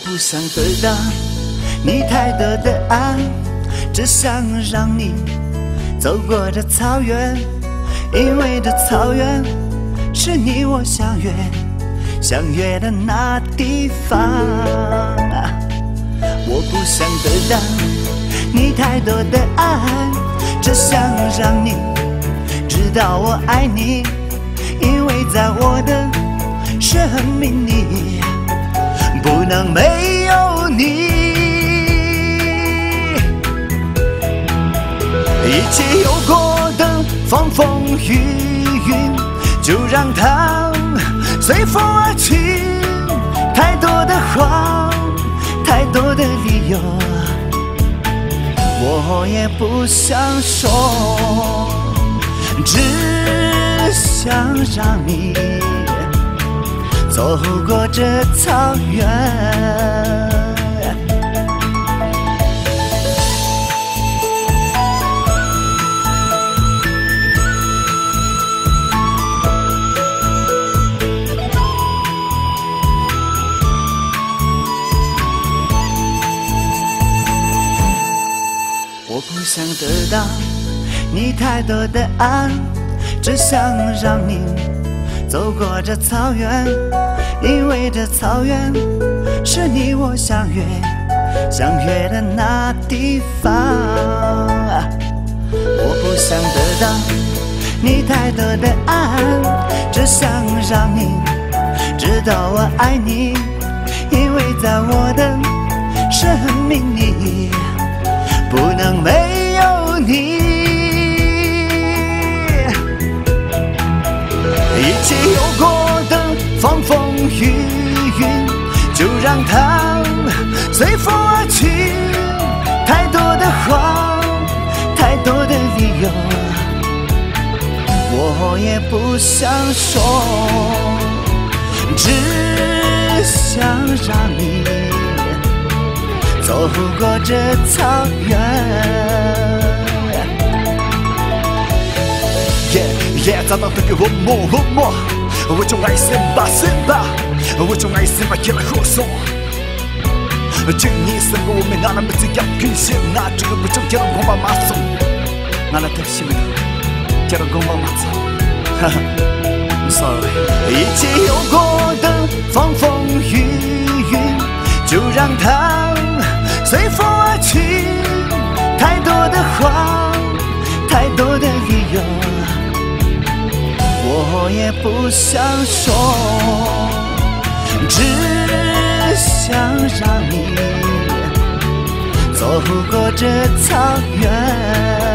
不想得到你太多的爱，只想让你走过这草原，因为这草原是你我相约的那地方。我不想得到你太多的爱，只想让你知道我爱你，因为在我的生命里不能没有你。一切有过的风风雨雨，就让它随风而去。太多的话，太多的理由，我也不想说，只想让你走过这草原。我不想得到你太多的爱，只想让你走过这草原，因为这草原是你我相约的那地方。我不想得到你太多的爱，只想让你知道我爱你，因为在我的生命里不能没有你。一切有过的风风雨雨，就让它随风而去。太多的话，太多的理由，我也不想说，只想让你走过这草原。找到的给我摸，我就爱森巴，我就爱森巴起来喝爽。今年生活我们哪能没这样平线，那这个不正叫人恐怕马送，哪能太幸运，叫人恐怕马走。哈哈 ，I'm sorry。一切有过的风风雨雨，就让它随风而去。太多的话，太多的理由，我也不想说，只想让你走过这草原。